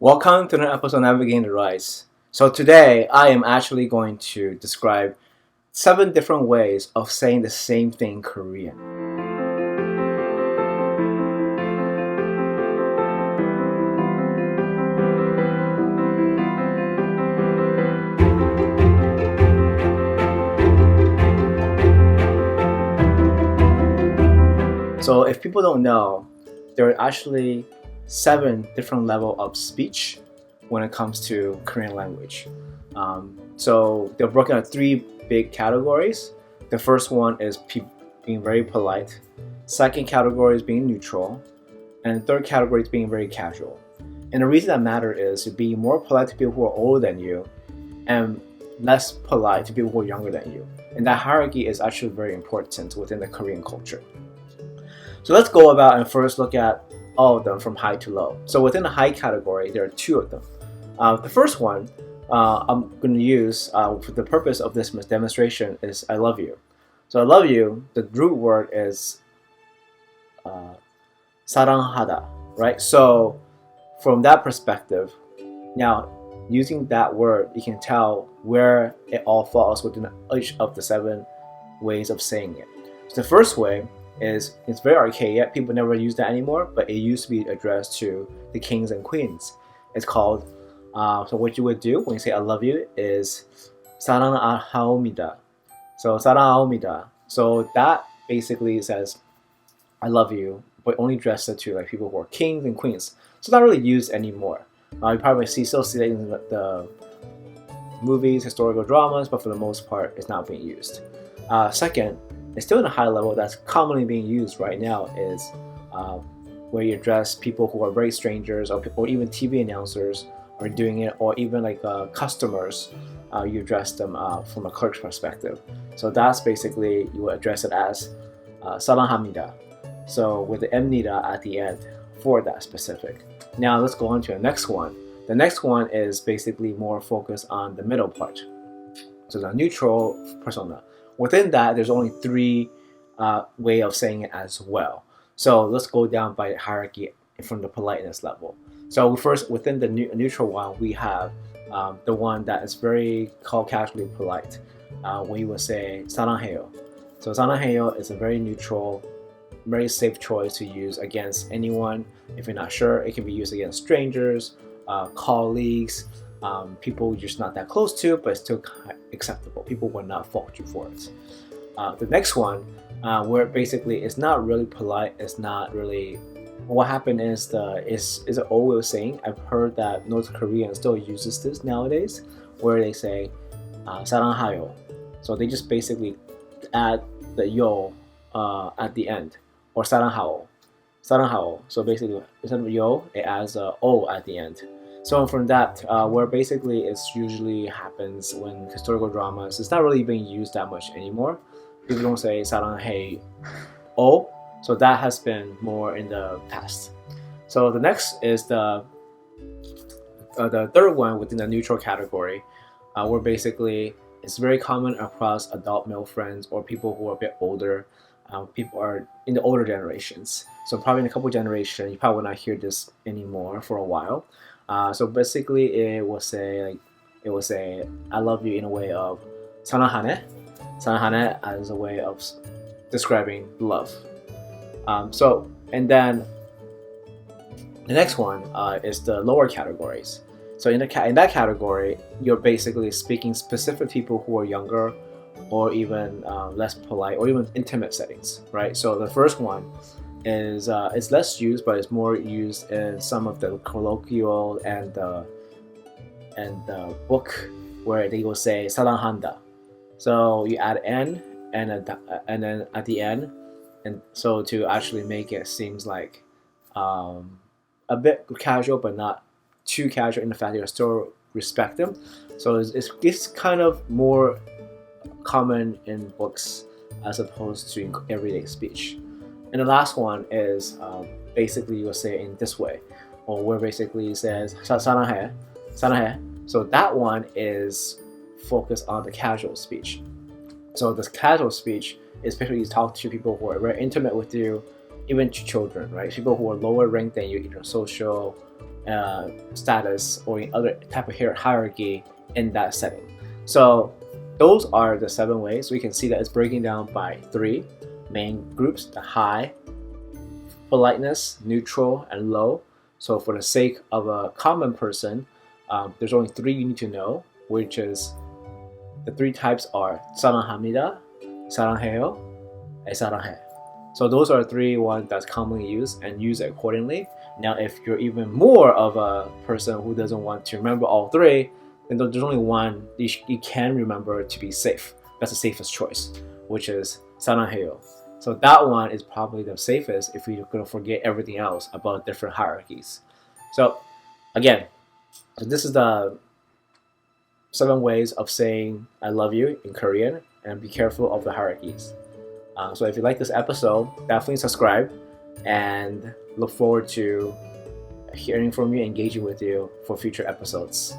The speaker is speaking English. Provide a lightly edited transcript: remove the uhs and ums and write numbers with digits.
Welcome to another episode of Navigating the Rise. So today I am actually going to describe 7 different ways of saying the same thing in Korean. So if people don't know, there are actually 7 different levels of speech when it comes to Korean language. So they're broken into 3 big categories. The first one is being very polite. Second category is being neutral. And the third category is being very casual. And the reason that matters is being more polite to people who are older than you and less polite to people who are younger than you. And that hierarchy is actually very important within the Korean culture. So let's go about and first look at all of them from high to low. So within the high category, there are 2 of them. The first one I'm going to use for the purpose of this demonstration is I love you. So I love you, the root word is Salahamida, right? So from that perspective, now using that word, you can tell where it all falls within each of the 7 ways of saying it. So the first way is it's very archaic. People never use that anymore, but it used to be addressed to the kings and queens. It's called so what you would do when you say I love you is Salahamida. So Salahamida. So that basically says I love you, but only addressed it to like people who are kings and queens. So it's not really used anymore. You probably still see that in the movies, historical dramas, but for the most part, it's not being used. Second, it's still in a high level that's commonly being used right now is where you address people who are very strangers or even TV announcers are doing it, or even like customers, you address them from a clerk's perspective. So that's basically, you will address it as Salahamida. So with the Mnida at the end for that specific. Now let's go on to the next one. The next one is basically more focused on the middle part. So the neutral persona. Within that, there's only 3 way of saying it as well. So let's go down by hierarchy from the politeness level. So first, within the neutral one, we have the one that is very casually polite. When you would say 사랑해요. So 사랑해요 is a very neutral, very safe choice to use against anyone. If you're not sure, it can be used against strangers, colleagues, people you're just not that close to, but it's still acceptable. People will not fault you for it. The next one, where basically it's not really polite, it's not really. What happened is is an old way of saying. I've heard that North Korean still uses this nowadays, where they say 사랑해요. So they just basically add the yo at the end, or 사랑해요. 사랑해요. So basically, instead of yo, it adds a o at the end. So from that, where basically it usually happens when historical dramas, it's not really being used that much anymore. People don't say 사랑해요. So that has been more in the past. So the next is the third one within the neutral category, where basically it's very common across adult male friends or people who are a bit older. People are in the older generations. So probably in a couple generations, you probably will not hear this anymore for a while. So basically, it will say I love you in a way of 사랑하네. 사랑하네 as a way of describing love. So and then the next one is the lower categories. So in that category, you're basically speaking specific people who are younger, or even less polite, or even intimate settings, right? So the first one is it's less used, but it's more used in some of the colloquial and the book where they will say 사랑한다. So you add n and then at the end, and so to actually make it seems like a bit casual, but not too casual in the fact that you still respect them. So it's kind of more common in books as opposed to in everyday speech. And the last one is basically you will say it in this way, or where basically it says 사랑해, 사랑해. So that one is focused on the casual speech. So this casual speech is basically you talk to people who are very intimate with you, even to children, right? People who are lower ranked than you in your social status or any other type of hierarchy in that setting. So those are the 7 ways. We can see that it's breaking down by 3 main groups: the high, politeness, neutral, and low. So for the sake of a common person, there's only 3 you need to know, which is the 3 types are Salahamida, 사랑해요, and 사랑해. So those are 3 ones that's commonly used, and use it accordingly. Now, if you're even more of a person who doesn't want to remember all 3, then there's only one you can remember to be safe. That's the safest choice, which is 사랑해요. So that one is probably the safest if you're going to forget everything else about different hierarchies. So again, this is the 7 ways of saying I love you in Korean, and be careful of the hierarchies. So if you like this episode, definitely subscribe, and look forward to hearing from you, engaging with you for future episodes.